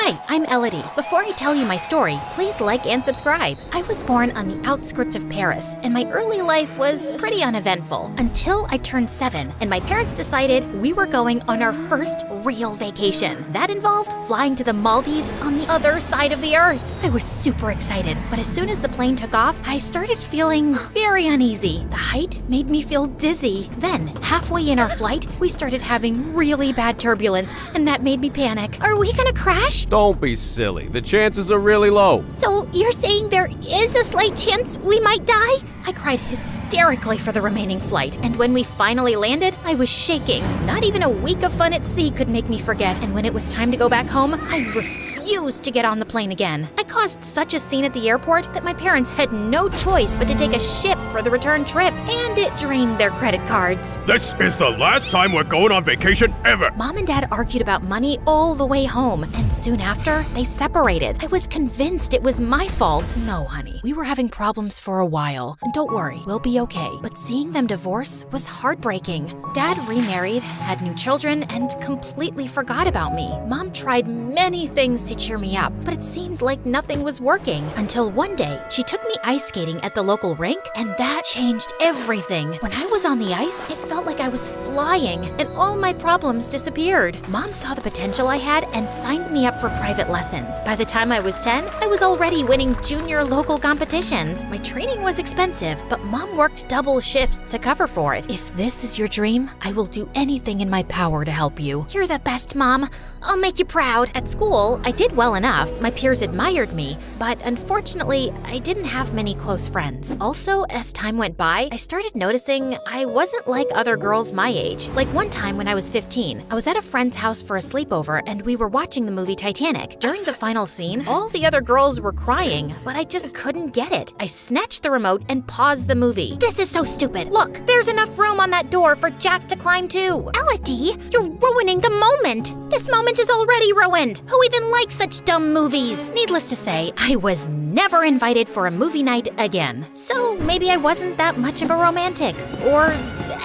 Hi, I'm Elodie. Before I tell you my story, please like and subscribe. I was born on the outskirts of Paris, and my early life was pretty uneventful until I turned 7, and my parents decided we were going on our first real vacation. That involved flying to the Maldives on the other side of the earth. I was super excited, but as soon as the plane took off, I started feeling very uneasy. The height made me feel dizzy. Then, halfway in our flight, we started having really bad turbulence, and that made me panic. Are we gonna crash? Don't be silly. The chances are really low. So you're saying there is a slight chance we might die? I cried hysterically for the remaining flight, and when we finally landed, I was shaking. Not even a week of fun at sea could make me forget, and when it was time to go back home, I refused to get on the plane again. I caused such a scene at the airport that my parents had no choice but to take a ship for the return trip, and it drained their credit cards. This is the last time we're going on vacation ever. Mom and Dad argued about money all the way home, and soon after, they separated. I was convinced it was my fault. No, honey, we were having problems for a while. And don't worry, we'll be okay. But seeing them divorce was heartbreaking. Dad remarried, had new children, and completely forgot about me. Mom tried many things to cheer me up, but it seemed like nothing was working. Until one day, she took me ice skating at the local rink, and that changed everything. When I was on the ice, it felt like I was flying, and all my problems disappeared. Mom saw the potential I had and signed me up for private lessons. By the time I was 10, I was already winning junior local competitions. My training was expensive, but Mom worked double shifts to cover for it. If this is your dream, I will do anything in my power to help you. You're the best, Mom. I'll make you proud. At school, I did well enough. My peers admired me, but unfortunately, I didn't have many close friends. Also, as time went by, I started noticing I wasn't like other girls my age. Like one time when I was 15, I was at a friend's house for a sleepover and we were watching the movie Titanic. During the final scene, all the other girls were crying, but I just couldn't get it. I snatched the remote and paused the movie. This is so stupid. Look, there's enough room on that door for Jack to climb too. Elodie, you're ruining the moment. This moment is already ruined. Who even likes such dumb movies? Needless to say, I was never invited for a movie night again. So maybe I wasn't that much of a romantic, or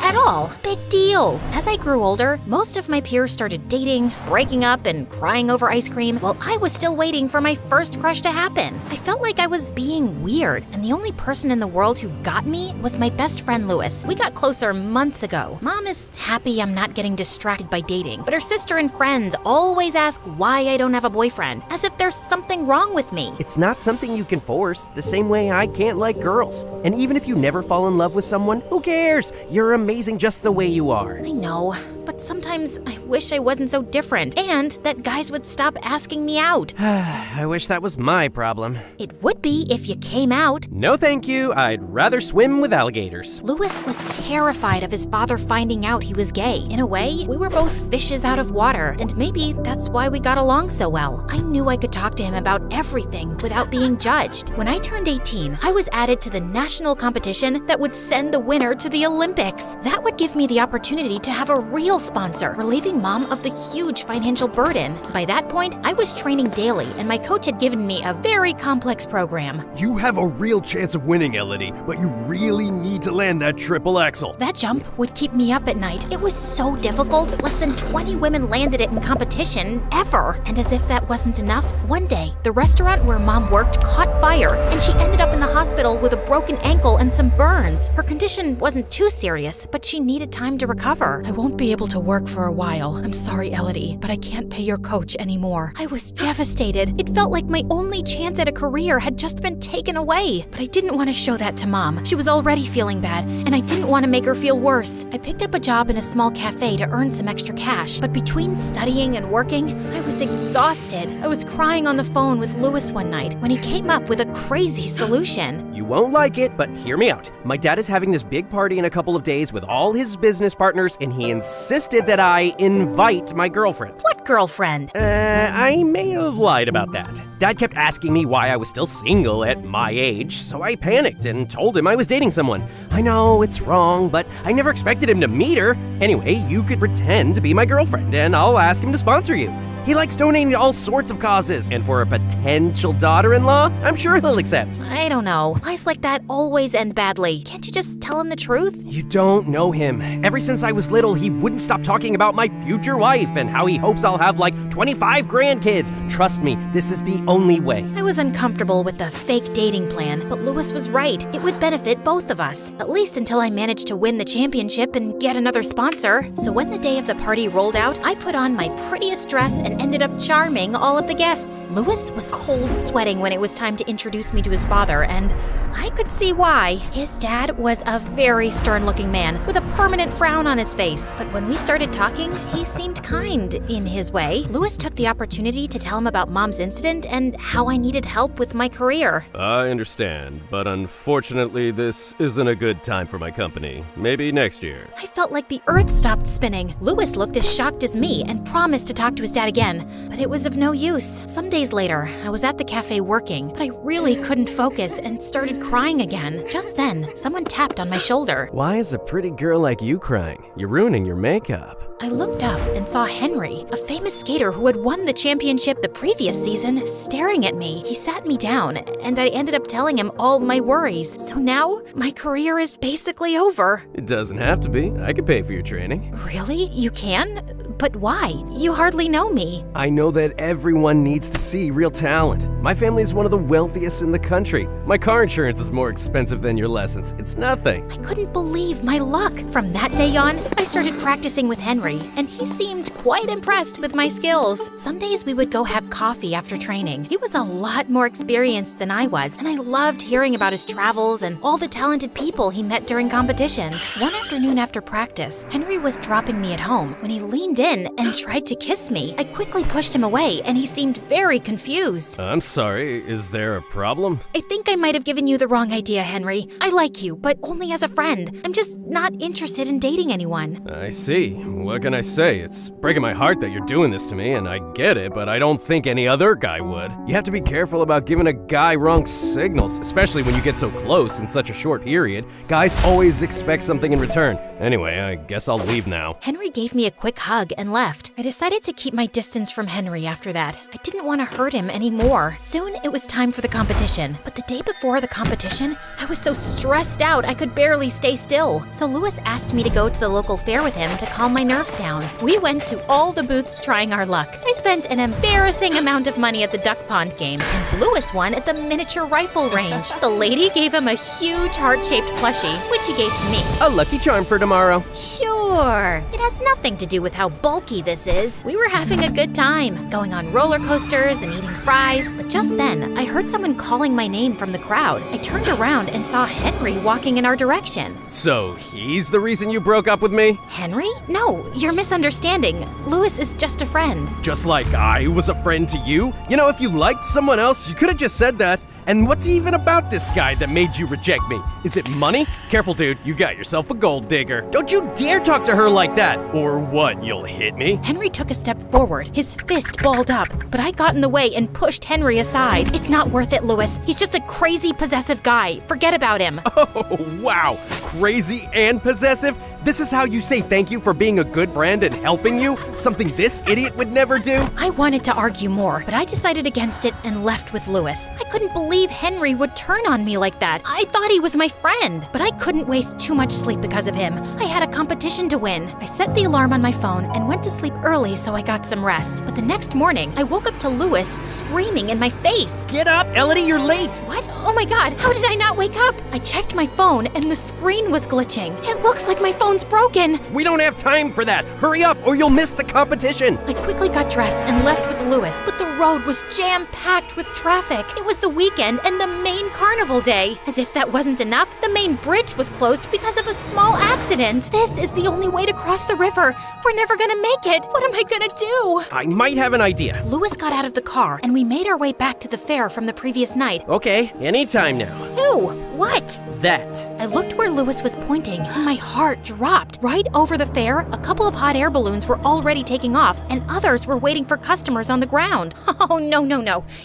at all. Big deal. As I grew older, most of my peers started dating, breaking up, and crying over ice cream, while I was still waiting for my first crush to happen. I felt like I was being weird, and the only person in the world who got me was my best friend Louis. We got closer months ago. Mom is happy I'm not getting distracted by dating, but her sister and friends always ask why I don't have a boyfriend, as if there's something wrong with me. It's not something you can force, the same way I can't like girls. And even if you never fall in love with someone, who cares? You're amazing just the way you are. I know, but sometimes I wish I wasn't so different, and that guys would stop asking me out. I wish that was my problem. It would be if you came out. No thank you, I'd rather swim with alligators. Louis was terrified of his father finding out he was gay. In a way, we were both fishes out of water, and maybe that's why we got along so well. I knew I could talk to him about everything without being judged. When I turned 18, I was added to the national competition that would send the winner to the Olympics. That would give me the opportunity to have a real sponsor, relieving Mom of the huge financial burden. By that point, I was training daily, and my coach had given me a very complex program. You have a real chance of winning, Elodie, but you really need to land that triple axel. That jump would keep me up at night. It was so difficult. Less than 20 women landed it in competition ever. And as if that wasn't enough, one day, the restaurant where Mom worked caught fire, and she ended up in the hospital with a broken ankle and some burns. Her condition wasn't too serious, but she needed time to recover. I won't be able to work for a while. I'm sorry, Elodie, but I can't pay your coach anymore. I was devastated. It felt like my only chance at a career had just been taken away. But I didn't want to show that to Mom. She was already feeling bad, and I didn't want to make her feel worse. I picked up a job in a small cafe to earn some extra cash, but between studying and working, I was exhausted. I was crying on the phone with Louis one night when he came up with a crazy solution. You won't like it, but hear me out. My dad is having this big party in a couple of days with all his business partners, and he insisted that I invite my girlfriend. What girlfriend? I may have lied about that. Dad kept asking me why I was still single at my age, so I panicked and told him I was dating someone. I know, it's wrong, but I never expected him to meet her. Anyway, you could pretend to be my girlfriend, and I'll ask him to sponsor you. He likes donating to all sorts of causes. And for a potential daughter-in-law, I'm sure he'll accept. I don't know. Lies like that always end badly. Can't you just tell him the truth? You don't know him. Ever since I was little, he wouldn't stop talking about my future wife and how he hopes I'll have like 25 grandkids. Trust me, this is the only way. I was uncomfortable with the fake dating plan, but Louis was right. It would benefit both of us, at least until I managed to win the championship and get another sponsor. So when the day of the party rolled out, I put on my prettiest dress and ended up charming all of the guests. Louis was cold sweating when it was time to introduce me to his father, and I could see why. His dad was a very stern-looking man with a permanent frown on his face, but when we started talking, he seemed kind in his way. Louis took the opportunity to tell him about Mom's incident and how I needed help with my career. I understand, but unfortunately, this isn't a good time for my company. Maybe next year. I felt like the earth stopped spinning. Louis looked as shocked as me and promised to talk to his dad again, but it was of no use. Some days later, I was at the cafe working, but I really couldn't focus and started crying again. Just then, someone tapped on my shoulder. Why is a pretty girl like you crying? You're ruining your makeup. I looked up and saw Henry, a famous skater who had won the championship the previous season, staring at me. He sat me down, and I ended up telling him all my worries. So now, my career is basically over. It doesn't have to be. I could pay for your training. Really? You can? But why? You hardly know me. I know that everyone needs to see real talent. My family is one of the wealthiest in the country. My car insurance is more expensive than your lessons. It's nothing. I couldn't believe my luck. From that day on, I started practicing with Henry, and he seemed quite impressed with my skills. Some days we would go have coffee after training. He was a lot more experienced than I was, and I loved hearing about his travels and all the talented people he met during competitions. One afternoon after practice, Henry was dropping me at home when he leaned in and tried to kiss me. I quickly pushed him away, and he seemed very confused. I'm sorry, is there a problem? I think I might have given you the wrong idea, Henry. I like you, but only as a friend. I'm just not interested in dating anyone. I see. What can I say? It's breaking my heart that you're doing this to me, and I get it, but I don't think any other guy would. You have to be careful about giving a guy wrong signals, especially when you get so close in such a short period. Guys always expect something in return. Anyway, I guess I'll leave now. Henry gave me a quick hug and left. I decided to keep my distance from Henry after that. I didn't want to hurt him anymore. Soon it was time for the competition, but the day before the competition, I was so stressed out I could barely stay still. So Louis asked me to go to the local fair with him to calm my nerves down. We went to all the booths trying our luck. I spent an embarrassing amount of money at the duck pond game, and Louis won at the miniature rifle range. The lady gave him a huge heart-shaped plushie, which he gave to me. A lucky charm for tomorrow. Sure. It has nothing to do with how bulky this is. We were having a good time, going on roller coasters and eating fries, but just then, I heard someone calling my name from the crowd. I turned around and saw Henry walking in our direction. So, he's the reason you broke up with me? Henry? No, you're misunderstanding. Louis is just a friend. Just like I was a friend to you? You know, if you liked someone else, you could have just said that. And what's even about this guy that made you reject me? Is it money? Careful, dude, you got yourself a gold digger. Don't you dare talk to her like that! Or what, you'll hit me? Henry took a step forward, his fist balled up, but I got in the way and pushed Henry aside. It's not worth it, Louis. He's just a crazy, possessive guy. Forget about him. Oh, wow. Crazy and possessive? This is how you say thank you for being a good friend and helping you? Something this idiot would never do? I wanted to argue more, but I decided against it and left with Louis. I couldn't believe Henry would turn on me like that. I thought he was my friend, but I couldn't waste too much sleep because of him. I had a competition to win. I set the alarm on my phone and went to sleep early so I got some rest. But the next morning, I woke up to Louis screaming in my face. Get up, Elodie, you're late! What? Oh my god, how did I not wake up? I checked my phone and the screen was glitching. It looks like my phone's broken. We don't have time for that. Hurry up or you'll miss the competition. I quickly got dressed and left with Louis, but the road was jam-packed with traffic. It was the weekend and the main carnival day. As if that wasn't enough, the main bridge was closed because of a small accident. This is the only way to cross the river. We're never gonna make it. What am I gonna do? I might have an idea. Louis got out of the car and we made our way back to the fair from the previous night. Okay, anytime now. Who? What? that. I looked where Lewis was pointing, and my heart dropped. Right over the fair, a couple of hot air balloons were already taking off, and others were waiting for customers on the ground. Oh, no.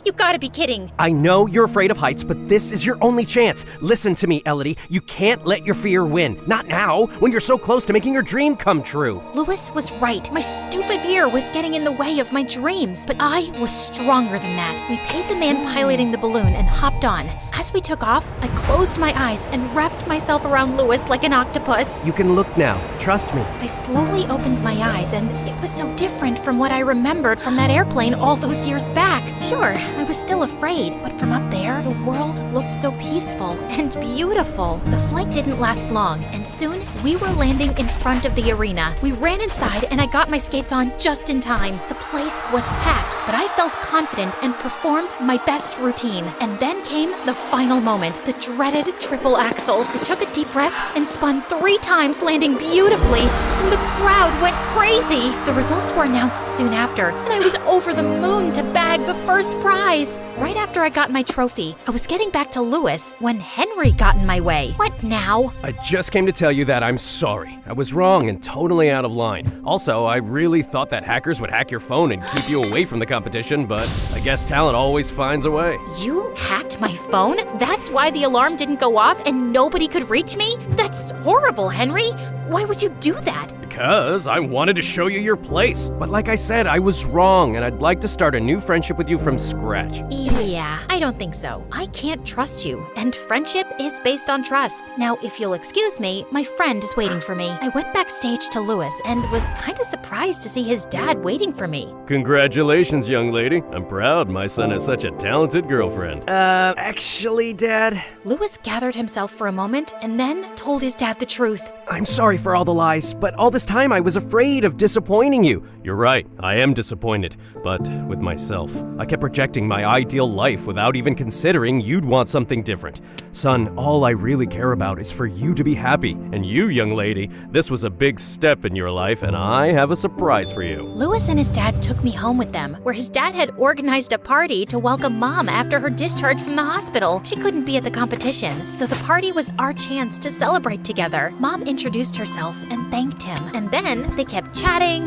You gotta be kidding. I know you're afraid of heights, but this is your only chance. Listen to me, Elodie. You can't let your fear win. Not now, when you're so close to making your dream come true. Lewis was right. My stupid fear was getting in the way of my dreams, but I was stronger than that. We paid the man piloting the balloon and hopped on. As we took off, I closed my eyes and wrapped myself around Lewis like an octopus. You can look now. Trust me. I slowly opened my eyes, and it was so different from what I remembered from that airplane all those years back. Sure, I was still afraid, but from up there, the world looked so peaceful and beautiful. The flight didn't last long, and soon we were landing in front of the arena. We ran inside, and I got my skates on just in time. The place was packed, but I felt confident and performed my best routine. And then came the final moment, the dreaded triple axel. I took a deep breath and spun 3 times, landing beautifully, and the crowd went crazy. The results were announced soon after, and I was over the moon to bag the first prize. Right after I got my trophy, I was getting back to Lewis when Henry got in my way. What now? I just came to tell you that I'm sorry. I was wrong and totally out of line. Also, I really thought that hackers would hack your phone and keep you away from the competition, but I guess talent always finds a way. You hacked my phone? That's why the alarm didn't go off and nobody could reach me? That's horrible, Henry. Why would you do that? Because I wanted to show you your place. But like I said, I was wrong, and I'd like to start a new friendship with you from scratch. Yeah, I don't think so. I can't trust you, and friendship is based on trust. Now, if you'll excuse me, my friend is waiting for me. I went backstage to Lewis and was kind of surprised to see his dad waiting for me. Congratulations, young lady. I'm proud my son has such a talented girlfriend. Actually, Dad, Lewis gathered himself for a moment and then told his dad the truth. I'm sorry for all the lies, but all this time I was afraid of disappointing you. You're right, I am disappointed, but with myself. I kept projecting my ideal life without even considering you'd want something different. Son, all I really care about is for you to be happy. And you, young lady, this was a big step in your life, and I have a surprise for you. Lewis and his dad took me home with them, where his dad had organized a party to welcome Mom after her discharge from the hospital. She couldn't be at the competition, so the party was our chance to celebrate together. Mom introduced herself and thanked him, and then they kept chatting,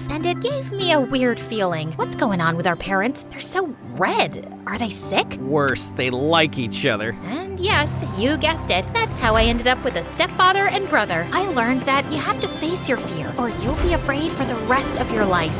and it gave me a weird feeling. What's going on with our parents? They're so red. Are they sick? worse, they like each other. And yes, you guessed it. That's how I ended up with a stepfather and brother. I learned that you have to face your fear, or you'll be afraid for the rest of your life.